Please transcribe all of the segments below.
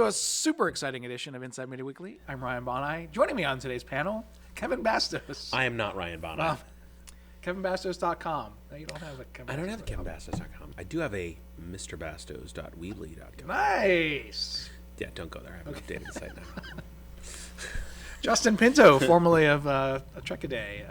to a super exciting edition of Inside Media Weekly. I'm Ryan Boni. Joining me on today's panel, Kevin Bastos. I am not Ryan Boni. KevinBastos.com. No, you don't have a Kevin I don't have a Bastos.com. KevinBastos.com. I do have a MrBastos.weebly.com. Nice. Yeah, don't go there. I haven't updated the site now. Justin Pinto, formerly of A Trek a Day.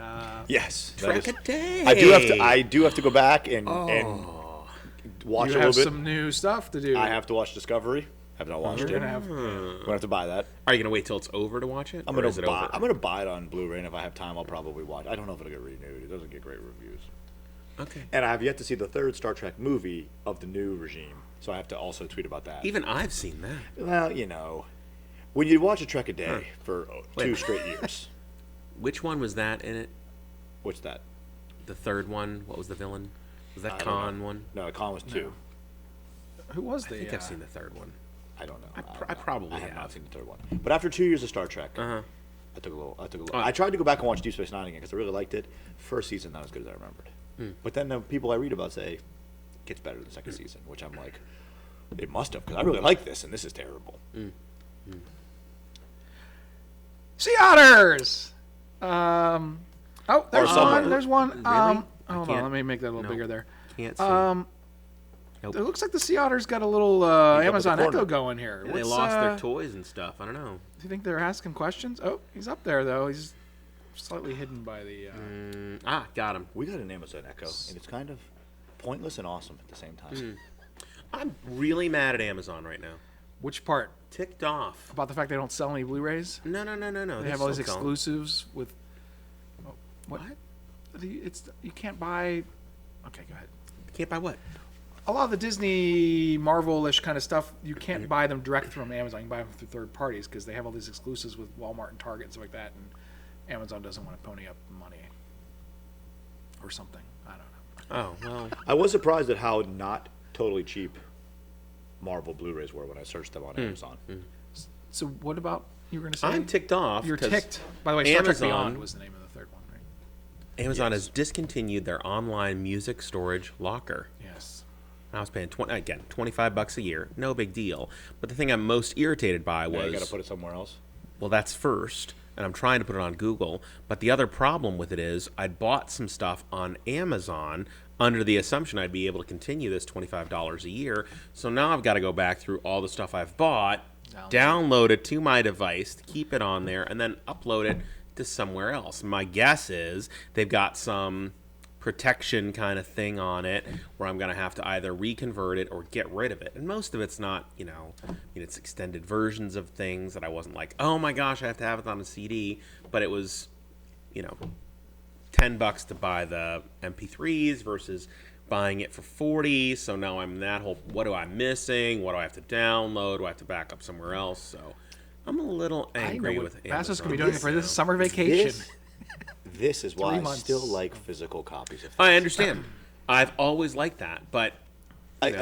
Yes. Trek a day. I do have to go back and watch You a have little bit. some new stuff to do. I have to watch Discovery. Have not watched it. You're I'm gonna have gonna have to buy that. Are you going to wait till it's over to watch it? I'm Or gonna is it buy. over? I'm gonna buy it on Blu-ray, and if I have time, I'll probably watch. I don't know if it'll get renewed. It doesn't get great reviews. Okay. And I have yet to see the third Star Trek movie of the new regime, so I have to also tweet about that. Even I've seen that. Well, you know, when you watch a Trek a day for 2 straight years, Which one was that in it? what's that? The third one? What was the villain? Was that I don't Khan know. one? No, Khan was 2. Who was the? I think I've seen the third one. I don't know. I probably I have have. not seen the third one. But after 2 years of Star Trek, Uh-huh. I took a little. I tried to go back and watch Deep Space Nine again because I really liked it. First season not as good as I remembered. But then the people I read about say it gets better the second season, which I'm like, it must have because I really like this and this is terrible. Sea Otters. There's somewhere. one. There's one. Really? Hold I on. can't- Let me make that a little no. bigger there. Can't see. Nope. It looks like the Sea Otters got a little up at the Amazon corner. Echo going here. Yeah, they lost their toys and stuff. I don't know. Do you think they're asking questions? Oh, he's up there though. He's slightly hidden by the. Got him. We got an Amazon Echo, and it's kind of pointless and awesome at the same time. I'm really mad at Amazon right now. Which part? Ticked off. About the fact they don't sell any Blu-rays? No. They have all these exclusives with. Oh, what? You can't buy. Okay, go ahead. Can't buy what? A lot of the Disney Marvel-ish kind of stuff, you can't buy them direct from Amazon. You can buy them through third parties because they have all these exclusives with Walmart and Target and stuff like that, and Amazon doesn't want to pony up money or something. I don't know. Oh, well. I was surprised at how not totally cheap Marvel Blu-rays were when I searched them on Amazon. So what about you were going to say? I'm ticked off. You're 'cause ticked. By the way, Star Trek Amazon- Beyond was the name of the third one, right? Amazon has discontinued their online music storage locker. Yes. I was paying $25 a year, no big deal. But the thing I'm most irritated by Now you was, got to put it somewhere else. well, that's first, and I'm trying to put it on Google. But the other problem with it is, I'd bought some stuff on Amazon under the assumption I'd be able to continue this $25 a year. So now I've got to go back through all the stuff I've bought, download it to my device, to keep it on there, and then upload it to somewhere else. My guess is they've got some protection kind of thing on it where I'm going to have to either reconvert it or get rid of it. And most of it's not, it's extended versions of things that I wasn't like, oh my gosh, I have to have it on a CD. But it was, $10 to buy the MP3s versus buying it for $40. So now I'm in that whole, what am I missing? What do I have to download? Do I have to back up somewhere else? So I'm a little angry with Amazon. Bastos can be doing it for this summer vacation. This is why 3 I months. still like physical copies of things. I understand. I've always liked that, but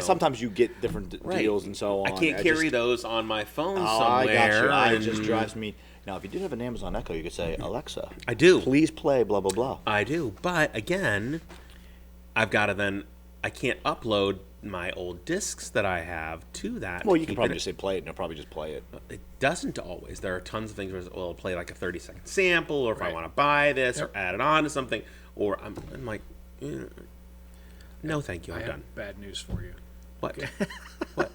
Sometimes you get different deals and so on. I can't carry those on my phone somewhere. I got you. It just and- drives me. Now, if you did have an Amazon Echo, you could say, Alexa, I do. please play blah, blah, blah. I do, but again, I've got to then. I can't upload my old discs that I have to that. Well, to you can keep probably it- just say play it, and it'll probably just play it. It doesn't always. There are tons of things where it'll play like a 30-second sample, or if I Right. want to buy this Yep. or add it on to something, or I'm like, no, thank you, I I'm have done. bad news for you. What? What?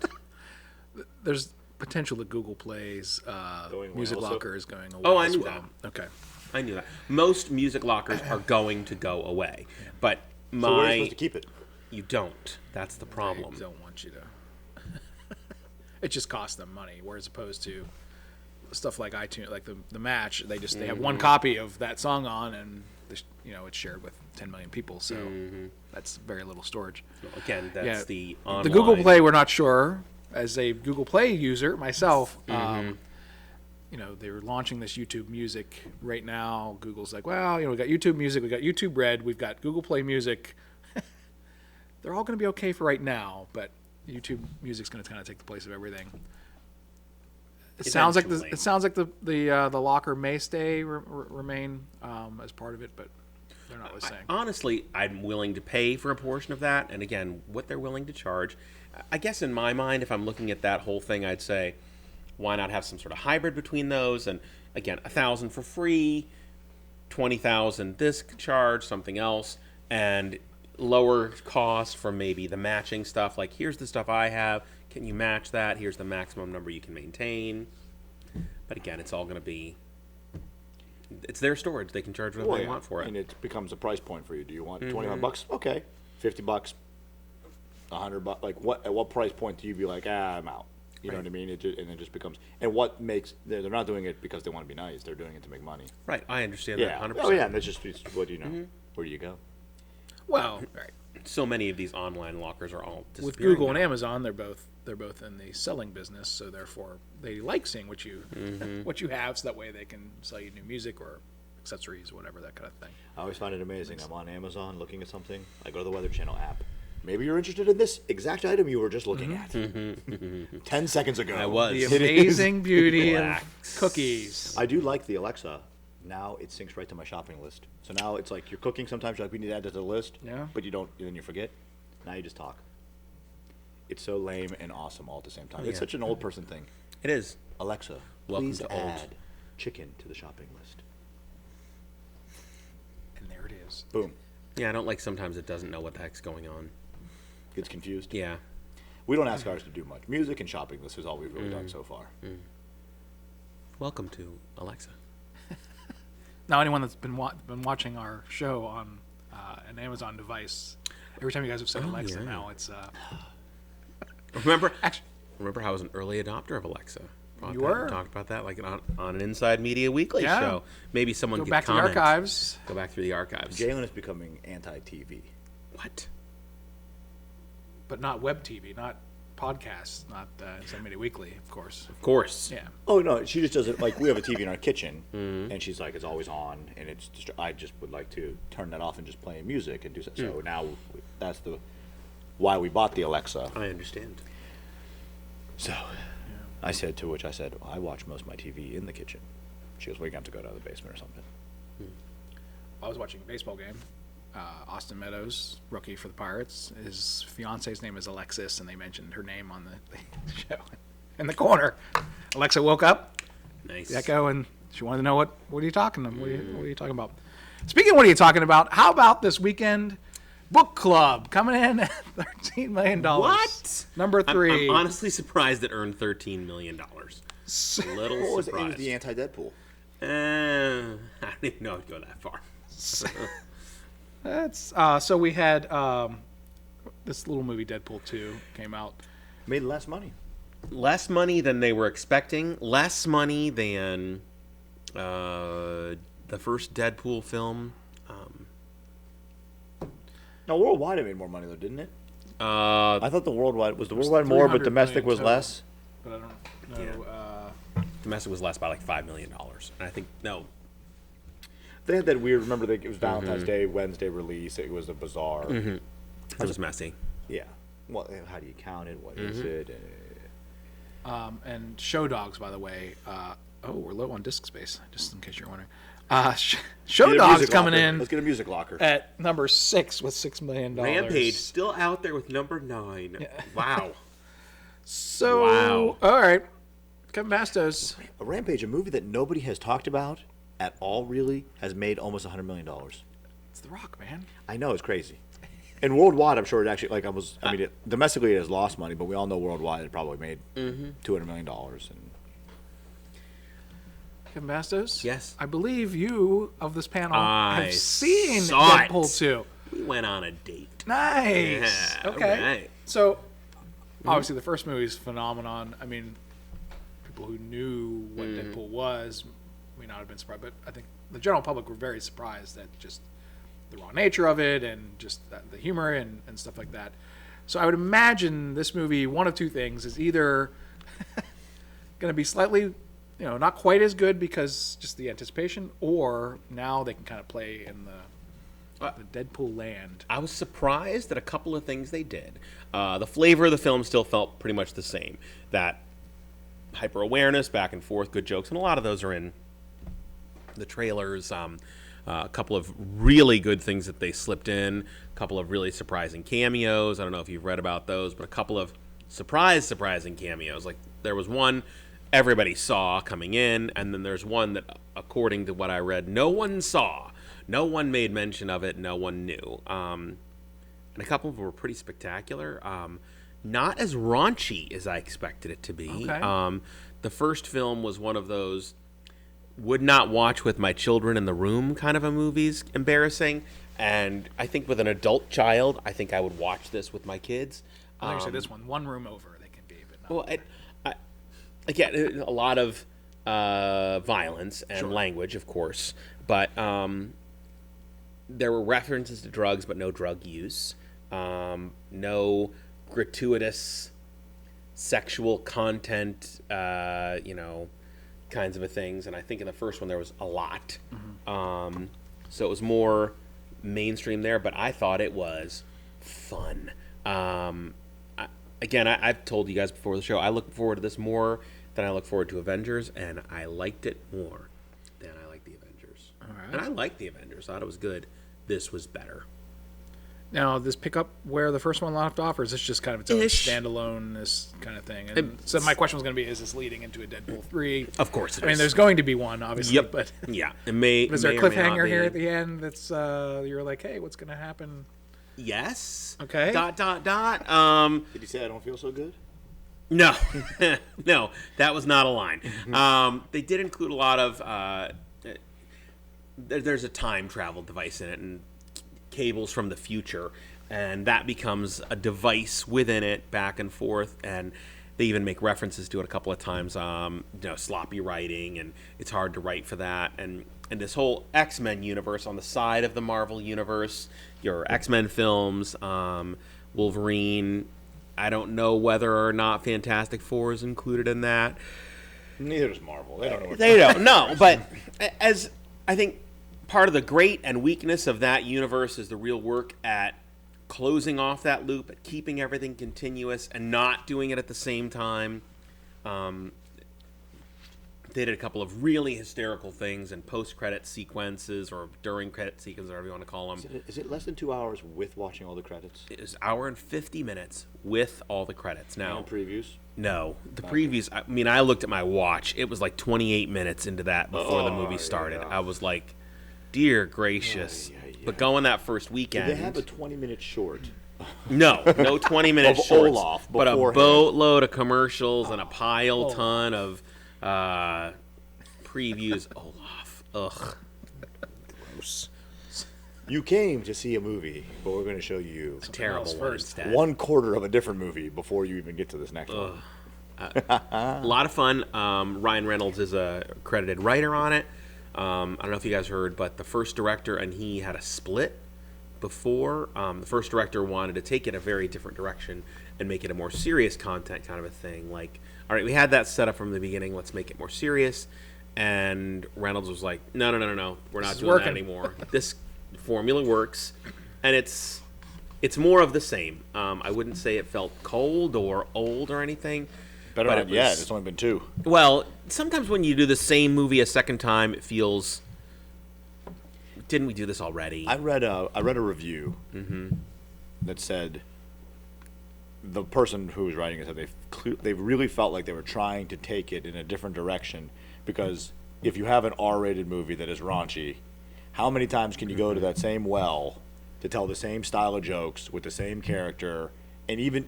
There's potential that Google Play's Going away music also? locker is going away. Oh, I as knew well. Okay. I knew that. Most music lockers are going to go away, but So where are you my supposed to keep it? you don't. That's the problem. They don't want you to. It just costs them money, whereas opposed to stuff like iTunes, like the Match, they have one copy of that song on, and it's shared with 10 million people, so that's very little storage. Again, that's Yeah, the online. The Google Play, we're not sure. As a Google Play user myself, they were launching this YouTube Music right now. Google's like, well, we got YouTube Music, we got YouTube Red, we've got Google Play Music. They're all going to be okay for right now, but YouTube Music's going to kind of take the place of everything. It sounds like the locker may remain as part of it, but they're not really saying. Honestly, I'm willing to pay for a portion of that, and again, what they're willing to charge. I guess in my mind, if I'm looking at that whole thing, I'd say, Why not have some sort of hybrid between those? And again, $1,000 for free, $20,000 this charge, something else, and lower cost for maybe the matching stuff. Like, here's the stuff I have. Can you match that? Here's the maximum number you can maintain. But again, it's all going to be, it's their storage. They can charge whatever they want for it. And it becomes a price point for you. Do you want $25? Okay. $50, $100. Like, what? At what price point do you be like, I'm out? You know what I mean? And it just becomes, and what makes, they're not doing it because they want to be nice. They're doing it to make money. Right. I understand that 100%. Oh, yeah. And that's just, what do you know? Where do you go? Well, right. So many of these online lockers are all disappearing. With Google and now. Amazon, they're both in the selling business, so therefore they like seeing what you what you have, so that way they can sell you new music or accessories, whatever, that kind of thing. I always find it amazing. I'm on Amazon looking at something. I go to the Weather Channel app. Maybe you're interested in this exact item you were just looking at 10 seconds ago. I was. The amazing beauty of cookies. I do like the Alexa. Now it syncs right to my shopping list. So now it's like you're cooking. Sometimes you're like, we need to add that to the list. Yeah. But you don't, and then you forget. Now you just talk. It's so lame and awesome all at the same time. It's such an old person thing. It is. Alexa, Welcome please to old. add chicken to the shopping list. And there it is. Boom. Yeah, I don't like sometimes it doesn't know what the heck's going on. Gets confused. Yeah. We don't ask ours to do much. Music and shopping list is all we've really done so far. Welcome to Alexa. Now, anyone that's been watching our show on an Amazon device, every time you guys have said Alexa, yeah. now it's Remember actually, how I was an early adopter of Alexa? You were? Talked about that like on an Inside Media Weekly Yeah. show. Maybe someone go could back to the comment. archives. Go back through the archives. Jalen is becoming anti-TV. What? But not web TV, not podcasts, not Inside Media Weekly, of course. Of course. Yeah. Oh no, she just doesn't like. We have a TV in our kitchen, and she's like, it's always on, and it's. I just would like to turn that off and just play music and do so. So now that's the why we bought the Alexa. I understand. So I said to which I said, well, I watch most of my TV in the kitchen. She goes, well, you're going to have to go to the basement or something. I was watching a baseball game. Austin Meadows, rookie for the Pirates. His fiance's name is Alexis, and they mentioned her name on the show. In the corner, Alexa woke up, Nice. the echo, and she wanted to know what are you talking about? What are you talking about? Speaking of what are you talking about, how about this weekend book club coming in at $13 million? What? Number 3. I'm honestly surprised it earned $13 million. A little What was surprised. the anti-Deadpool? I don't even know I'd go that far. That's so we had this little movie Deadpool 2 came out. Made less money. Less money than they were expecting. Less money than the first Deadpool film. No, worldwide it made more money though, didn't it? Uh, I thought the worldwide was worldwide more, but 300 domestic million was total. less. But I don't know. domestic was less by like $5 million. And I think, no. They had that weird. Remember, it was Valentine's Day, Wednesday release. It was a bizarre. It was messy. Yeah. Well, how do you count it? What is it? And Show Dogs, by the way. We're low on disk space, just in case you're wondering. Show Get a Dogs music coming locker. in Let's get a music locker. at number 6 with $6 million. Rampage still out there with number 9. Wow. So, Wow. all right. Kevin Bastos. A Rampage, a movie that nobody has talked about at all, really, has made almost $100 million. It's The Rock, man. I know, it's crazy. And worldwide, I'm sure it actually, domestically it has lost money, but we all know worldwide it probably made $200 million. And Kevin Bastos? Yes. I believe you, of this panel, I have seen saw Deadpool it. 2. We went on a date. Nice. Yeah, Okay. alright. So, obviously, the first movie is a phenomenon. I mean, people who knew what Deadpool was may not have been surprised, but I think the general public were very surprised at just the raw nature of it and just the humor and stuff like that. So I would imagine this movie, one of two things, is either going to be slightly, not quite as good because just the anticipation, or now they can kind of play in the Deadpool land. I was surprised at a couple of things they did. The flavor of the film still felt pretty much the same. That hyper awareness, back and forth, good jokes, and a lot of those are in the trailers. A couple of really good things that they slipped in. A couple of really surprising cameos. I don't know if you've read about those, but a couple of surprising cameos. Like there was one everybody saw coming in, and then there's one that, according to what I read, no one saw. No one made mention of it. No one knew. And a couple of them were pretty spectacular. Not as raunchy as I expected it to be. Okay. The first film was one of those would not watch with my children in the room kind of a movies, embarrassing. And I think with an adult child, I think I would watch this with my kids. I think you said this one room over they can be, but not. Well, again, a lot of violence and Sure. language, of course, but there were references to drugs, but no drug use. No gratuitous sexual content, kinds of things. And I think in the first one there was a lot. Mm-hmm. So it was more mainstream there, but I thought it was fun. I've told you guys before the show, I look forward to this more than I look forward to Avengers, and I liked it more than I liked the Avengers. All right. And I liked the Avengers. Thought it was good. This was better. Now, does pick up where the first one left off, or is this just kind of its own Ish. standalone, this kind of thing? And so my question was going to be, is this leading into a Deadpool 3? Of course it I mean, is. there's going to be one, obviously, Yep. but Yeah. It may. is there a may or may not cliffhanger be. here at the end that's, you're like, hey, what's going to happen? Yes. Okay. ... Did you say I don't feel so good? No, no, that was not a line. They did include a lot of. There's a time travel device in it, and cables from the future, and that becomes a device within it, back and forth, and they even make references to it a couple of times. Sloppy writing, and it's hard to write for that, and this whole X-Men universe on the side of the Marvel universe, your X-Men films, Wolverine. I don't know whether or not Fantastic Four is included in that. Neither does Marvel. They don't know what They don't know, but as I think part of the great and weakness of that universe is the real work at closing off that loop, at keeping everything continuous and not doing it at the same time. They did a couple of really hysterical things in post-credit sequences or during credit sequences, whatever you want to call them. Is it less than 2 hours with watching all the credits? It was an hour and 50 minutes with all the credits. Now, And previews? no, the previews, I mean, I looked at my watch. It was like 28 minutes into that before the movie started. yeah. I was like, dear gracious. Yeah. But going that first Did weekend. they have a 20-minute short? No 20-minute Of shorts. Olaf but a beforehand. boatload of commercials and a pile ton of previews. Olaf. Ugh. Gross. You came to see a movie, but we're going to show you Terrible else one first. instead. 1/4 of a different movie before you even get to this next one. A lot of fun. Ryan Reynolds is a credited writer on it. I don't know if you guys heard, but the first director and he had a split before. The first director wanted to take it a very different direction and make it a more serious content kind of a thing. Like, all right, we had that set up from the beginning. Let's make it more serious. And Reynolds was like, no, we're not doing that anymore. This formula works, and it's more of the same. I wouldn't say it felt cold or old or anything. Better but not yet. It's only been 2. Well, sometimes when you do the same movie a second time, it feels. Didn't we do this already? I read a review that said the person who was writing it said they really felt like they were trying to take it in a different direction, because if you have an R-rated movie that is raunchy, how many times can you go to that same well to tell the same style of jokes with the same character, and even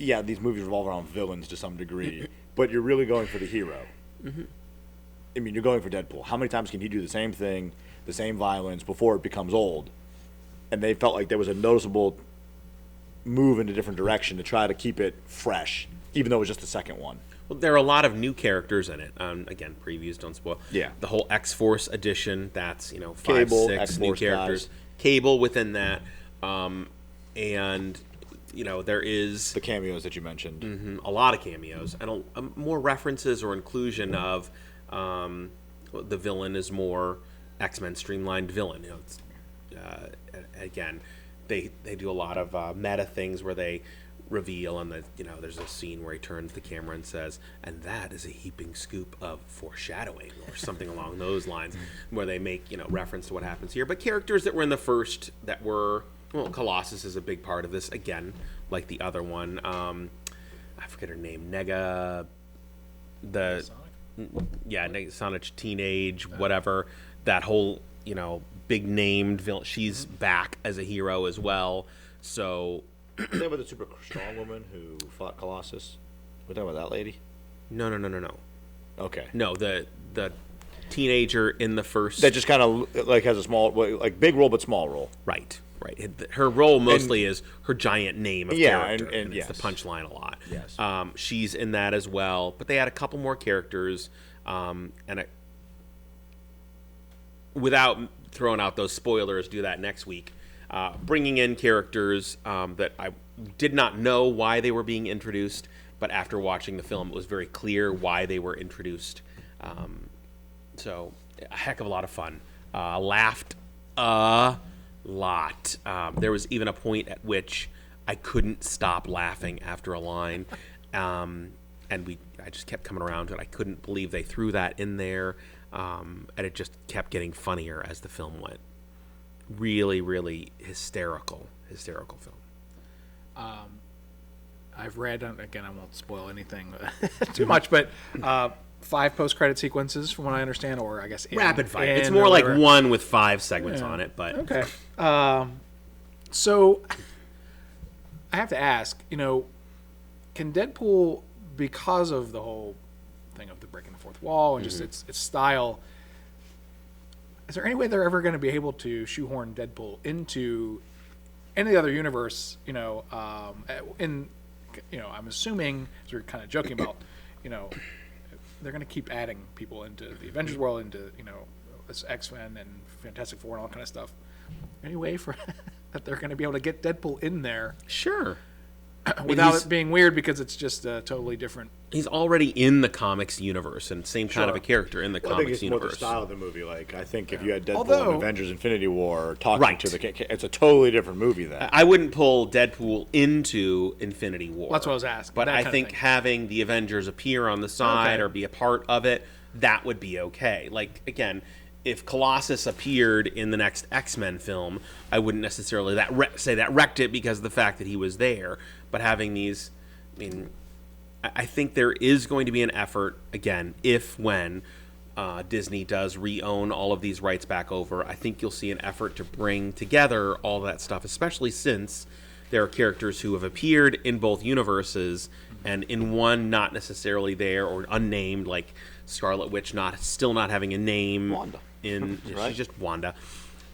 yeah, these movies revolve around villains to some degree, but you're really going for the hero. I mean, you're going for Deadpool. How many times can he do the same thing, the same violence, before it becomes old? And they felt like there was a noticeable move in a different direction to try to keep it fresh, even though it was just the second one. Well, there are a lot of new characters in it. Again, previews don't spoil. Yeah. The whole X-Force edition, that's, 5, Cable, 6 new X-Force characters. guys. Cable within that. And, there is The cameos that you mentioned. a lot of cameos. And more references or inclusion of the villain is more X-Men streamlined villain. Again, they do a lot of meta things where they reveal, and there's a scene where he turns the camera and says, and that is a heaping scoop of foreshadowing, or something along those lines, where they make reference to what happens here. But characters that were in the first that were, well, Colossus is a big part of this, again, like the other one. I forget her name. Sonic Teenage, whatever, that whole, big named villain, she's back as a hero as well. So they were the super strong woman who fought Colossus. We're talking about that lady? No. Okay. No, the teenager in the first. That just kind of like has a small, like big role but small role. Right. Her role mostly is her giant name of character, and it's the punchline a lot. Yes. She's in that as well, but they had a couple more characters, without throwing out those spoilers, do that next week. Bringing in characters that I did not know why they were being introduced, but after watching the film, it was very clear why they were introduced. So, a heck of a lot of fun. Laughed a lot. There was even a point at which I couldn't stop laughing after a line, and I just kept coming around to it. I couldn't believe they threw that in there, and it just kept getting funnier as the film went. Really, really hysterical film. I've read, again, I won't spoil anything too much, but 5 post-credit sequences, from what I understand, or I guess rapid fire. It's more like one with 5 segments on it, but okay. So I have to ask, can Deadpool, because of the whole thing of the breaking the fourth wall and just its style, is there any way they're ever going to be able to shoehorn Deadpool into any other universe? I'm assuming, as we're kind of joking about, they're going to keep adding people into the Avengers world, into this X-Men and Fantastic Four and all kind of stuff. Any way for that they're going to be able to get Deadpool in there? Sure. Without it being weird, because it's just a totally different. He's already in the comics universe and same kind of a character in the comics I think it's universe. more the style of the movie. Like, I think if you had Deadpool in Avengers Infinity War talking to it's a totally different movie then. I wouldn't pull Deadpool into Infinity War. That's what I was asking. But I think having the Avengers appear on the side or be a part of it, that would be okay. Like, again, if Colossus appeared in the next X-Men film, I wouldn't necessarily say that wrecked it because of the fact that he was there. But having these, I think there is going to be an effort, again, when Disney does re-own all of these rights back over, I think you'll see an effort to bring together all that stuff, especially since there are characters who have appeared in both universes, and in one not necessarily there or unnamed, like Scarlet Witch still not having a name. Wanda. She's just Wanda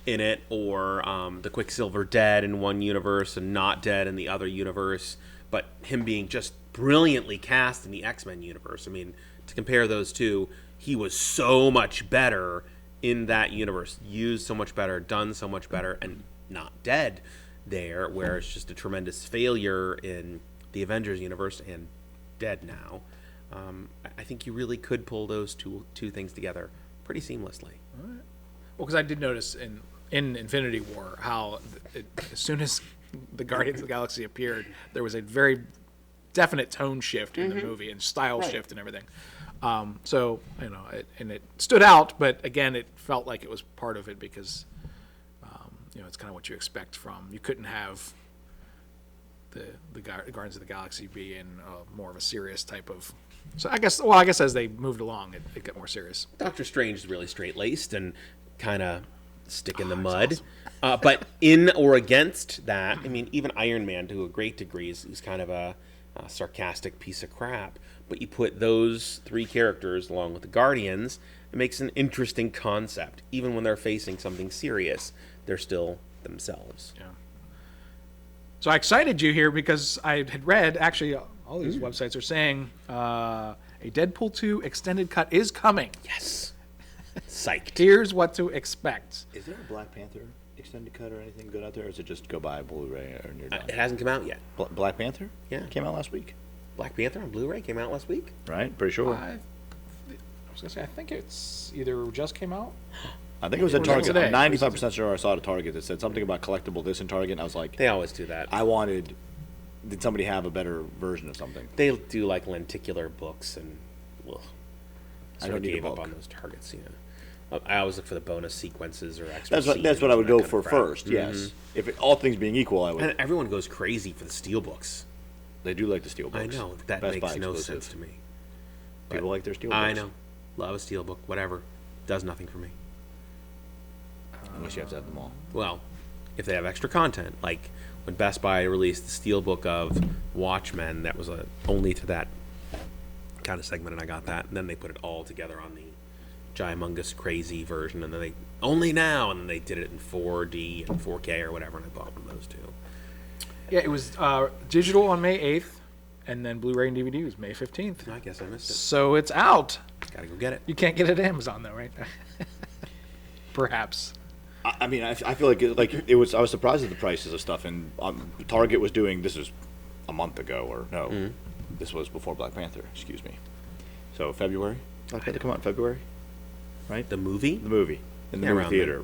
in it, or the Quicksilver dead in one universe and not dead in the other universe, but him being just brilliantly cast in the X-Men universe. To compare those two, he was so much better in that universe, used so much better, done so much better, and not dead there, where it's just a tremendous failure in the Avengers universe and dead now. I think you really could pull those two things together pretty seamlessly. All right. Well, because I did notice in Infinity War how as soon as the Guardians of the Galaxy appeared, there was a very definite tone shift in the movie and style shift and everything. So and it stood out, but again, it felt like it was part of it because it's kind of what you expect from. You couldn't have the Guardians of the Galaxy be in more of a serious type of. So I guess as they moved along, it got more serious. Doctor Strange is really straight-laced and kind of stick in the mud. Awesome. But in or against that, even Iron Man to a great degree is kind of a sarcastic piece of crap. But you put those 3 characters along with the Guardians, it makes an interesting concept. Even when they're facing something serious, they're still themselves. Yeah. So I excited you here because I had read, actually, all these websites are saying a Deadpool 2 extended cut is coming. Yes. Psyched. Here's what to expect. Is there a Black Panther extended cut or anything good out there, or is it just go buy Blu-ray and you're done? It hasn't come out yet. Black Panther? Yeah. Came out last week. Black Panther on Blu-ray came out last week? Right? Pretty sure. I was going to say, I think it's either just came out. I think it was at Target. Today. I'm 95% sure I saw it at Target that said something about collectible this in Target, and I was like... They always do that. Did somebody have a better version of something? They do like lenticular books, and I don't need a up book. on those Targets. I always look for the bonus sequences or extra. That's what I would go for first. Yes, if all things being equal, I would. And everyone goes crazy for the steel books. They do like the steel books. I know that Best makes Buy no exclusive. sense to me. People like their steelbooks. I know. Love a steelbook. Whatever. Does nothing for me. Unless you have to have them all. Well, if they have extra content, like when Best Buy released the steelbook of Watchmen, that was only to that kind of segment, and I got that. And then they put it all together on the Gymungous Crazy version, and then they only now, and then they did it in 4D and 4K or whatever, and I bought one of those too. Yeah, it was digital on May 8th, and then Blu-ray and DVD was May 15th. I guess I missed it. So it's out. Gotta go get it. You can't get it at Amazon though, right? Perhaps. I mean, I feel like it was. I was surprised at the prices of stuff, and Target was doing. This was a month ago, or no, this was before Black Panther. Excuse me. So February. Black Panther come out in February, right? The movie? The movie in the Yeah, movie around theater,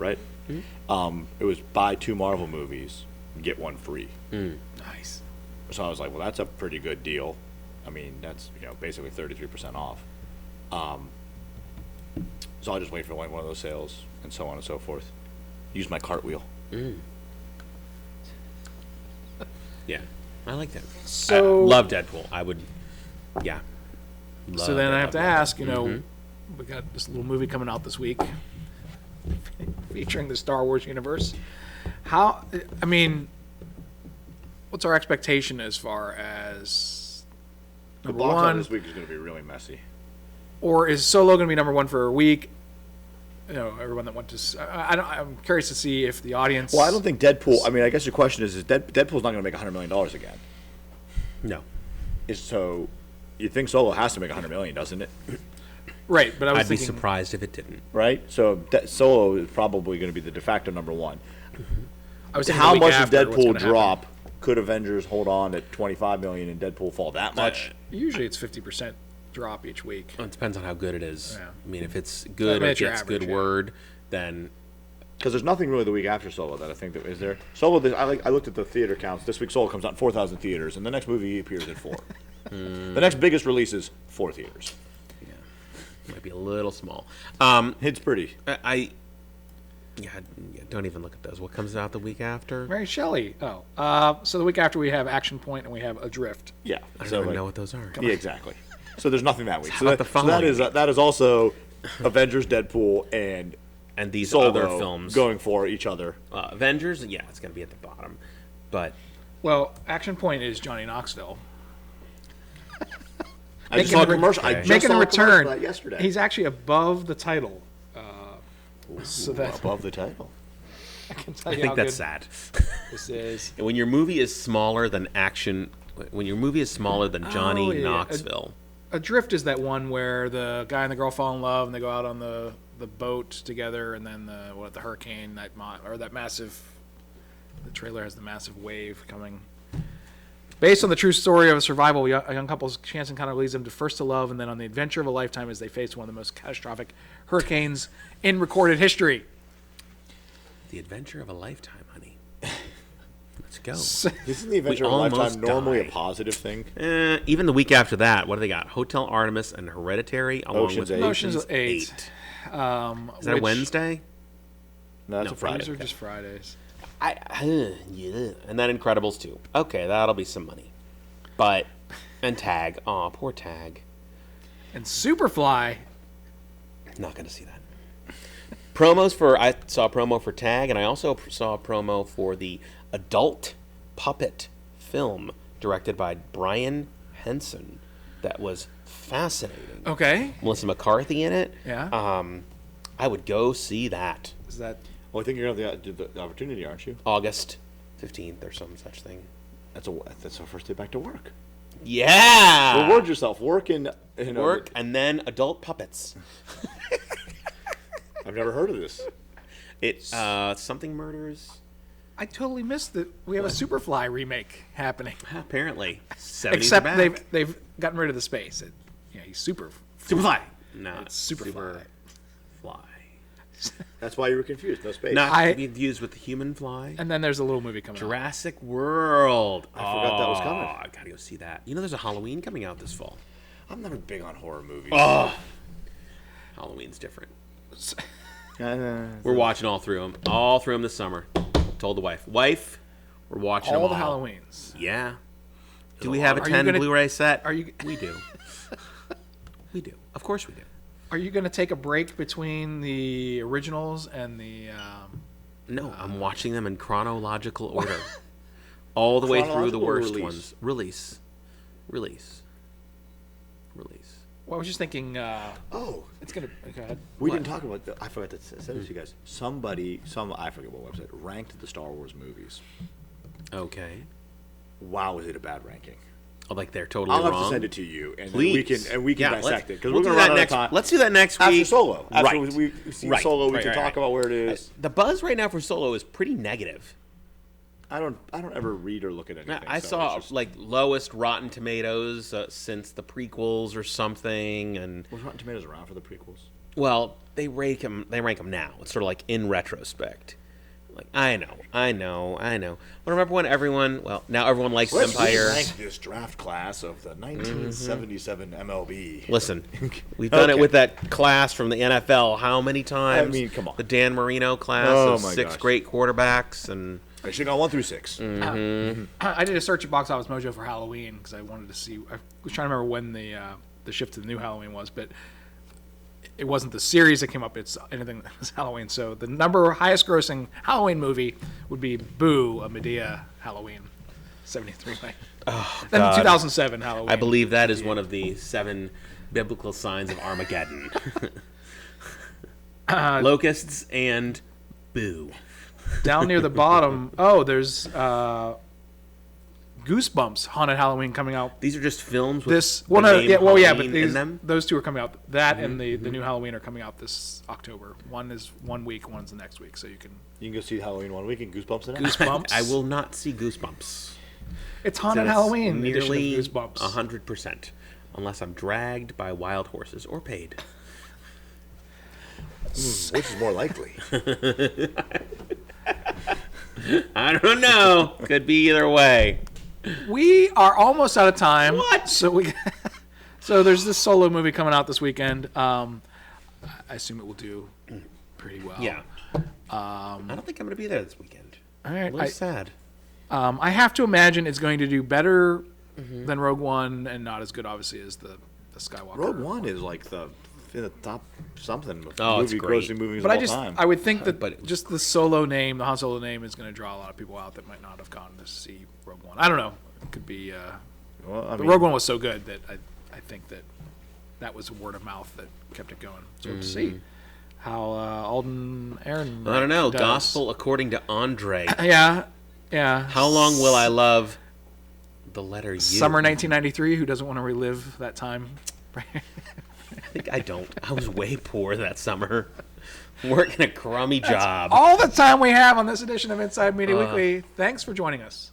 then. right? It was buy 2 Marvel movies, get 1 free. Nice. So I was like, well, that's a pretty good deal. I mean, that's basically 33% off. So I just wait for one of those sales, and so on and so forth. Use my cartwheel. Yeah. I like that. So I love Deadpool. I would, yeah. So then I have to ask, we got this little movie coming out this week featuring the Star Wars universe. What's our expectation as far as The number box one? office this week is going to be really messy. Or is Solo going to be number one for a week? Everyone that went to... I'm curious to see if the audience... Well, I don't think Deadpool... I mean, I guess your question is Deadpool's not going to make $100 million again. No. So, you think Solo has to make $100 million, doesn't it? Right, but I was I'd be thinking... surprised if it didn't. Right? So, Solo is probably going to be the de facto number one. I was thinking How the week much does after, what's Deadpool gonna happen. drop? Could Avengers hold on at $25 million and Deadpool fall that much? Usually it's 50% drop each week. Well, it depends on how good it is. Yeah. I mean, if it's good or it's it your gets average, good yeah. word, then Because there's nothing really the week after Solo that I think that is there. Solo, I looked at the theater counts. This week Solo comes out in 4,000 theaters, and the next movie appears at 4. The next biggest release is 4 theaters. it might be a little small. It's pretty. Don't even look at those. What comes out the week after? Mary Shelley. So the week after we have Action Point and we have Adrift. Yeah. I don't even know what those are. Yeah, exactly. So there's nothing that week. How about the following that is also Avengers, Deadpool, and And these Solo other films. going for each other. Avengers, yeah, it's going to be at the bottom. But Well, Action Point is Johnny Knoxville. I just saw a commercial. I Okay. just Making saw a a commercial return. for that yesterday. He's actually above the title. So that above the title. I can tell I you think how that's good sad. this is. When your movie is smaller than Johnny Oh, yeah. Knoxville. Adrift is that one where the guy and the girl fall in love and they go out on the boat together, and then the hurricane that massive. The trailer has the massive wave coming. Based on the true story of a survival, a young couple's chance encounter leads them first to love, and then on the adventure of a lifetime as they face one of the most catastrophic hurricanes in recorded history. The adventure of a lifetime, honey. Let's go. Isn't the Adventure of a almost Lifetime normally die. a positive thing? Even the week after that, what do they got? Hotel Artemis and Hereditary, along Ocean's with 8. Ocean's 8. Is that a Wednesday? No, that's No, a Friday. These are just Fridays. Yeah. And then Incredibles 2. Okay, that'll be some money. And Tag. Aw, poor Tag. And Superfly. Not going to see that. I saw a promo for Tag, and I also saw a promo for the adult puppet film directed by Brian Henson that was fascinating. Okay. Melissa McCarthy in it. Yeah. I would go see that. Is that Well, I think you're going to have the opportunity, aren't you? August 15th or some such thing. That's our first day back to work. Yeah! Reward yourself. Work and Work and then adult puppets. I've never heard of this. It's something murders. I totally missed that we have a Superfly remake happening. Apparently, 70s Except are back. they've gotten rid of the space. He's Superfly. No, It's Superfly. Fly. That's why you were confused. No space. Not I- to be confused with the human fly. And then there's a little movie coming out. Jurassic World. I forgot that was coming. I gotta go see that. You know, there's a Halloween coming out this fall. I'm never big on horror movies. Halloween's different. Uh, We're watching all through them. All through them this summer. Told the wife. Wife, we're watching All them the all. Halloweens. Yeah. Do we have a Are you 10 gonna- Blu-ray set? Are you? We do. We do. Of course we do. Are you going to take a break between the originals and the? No, I'm watching them in chronological order, all the way through the Chronological or worst release? ones. Release. Well, I was just thinking. Oh, It's gonna. Go ahead. we What? didn't talk about. I forgot to say this to you guys. I forget what website ranked the Star Wars movies. Okay. Wow, is it a bad ranking? Oh, like they're totally I'll wrong. have to send it to you, and Please. then we can Yeah, dissect it because we'll we're do going to that run out next. of time. Let's do that next week. After Solo. After Right. we've seen Right. Solo, we Right, can right, talk right. about where it is. The buzz right now for Solo is pretty negative. I don't ever read or look at anything. I so saw it's just- like lowest Rotten Tomatoes since the prequels or something, and Was Rotten Tomatoes around for the prequels? well, they rank them now. It's sort of like in retrospect. Like I know. But remember when now everyone likes Let's Empire. rank this draft class of the 1977 MLB. Listen, we've done it Okay. with that class from the NFL how many times? I mean, come on. The Dan Marino class Oh, of my 6 gosh. great quarterbacks, and I should have gone 1 through 6. I did a search at Box Office Mojo for Halloween because I wanted to see. I was trying to remember when the shift to the new Halloween was, but it wasn't the series that came up. It's anything that was Halloween. So the highest grossing Halloween movie would be Boo, a Medea Halloween, 73. Then God. 2007 Halloween. I believe that is one of the 7 biblical signs of Armageddon. Locusts and boo. Down near the bottom. Oh, there's Goosebumps Haunted Halloween coming out. These are just films with This the name but Halloween in them. those two are coming out. That and the new Halloween are coming out this October. One is 1 week, one's the next week. So you can You can go see Halloween 1 week and Goosebumps in it. Goosebumps. I will not see Goosebumps. It's Haunted That's Halloween edition of nearly Goosebumps. 100%, unless I'm dragged by wild horses or paid. Which is more likely? I don't know. Could be either way. We are almost out of time. What? So there's this Solo movie coming out this weekend. I assume it will do pretty well. Yeah. I don't think I'm going to be there this weekend. All A right. little sad. I have to imagine it's going to do better than Rogue One, and not as good, obviously, as the Skywalker. Rogue One is like in the top something. Oh, it's great. Grossing movies But of all time. I would think that But- just the Solo name, the Han Solo name, is going to draw a lot of people out that might not have gone to see Rogue One. I don't know. It could be. Well, I But mean, Rogue One was so good that I think that was word of mouth that kept it going. So we'll see how Alden Aaron. I don't know. does. Gospel according to Andre. Yeah. How long will I love the letter U? Summer 1993. Who doesn't want to relive that time? I think I don't. I was way poor that summer. Working a crummy job. All the time we have on this edition of Inside Media Weekly. Thanks for joining us.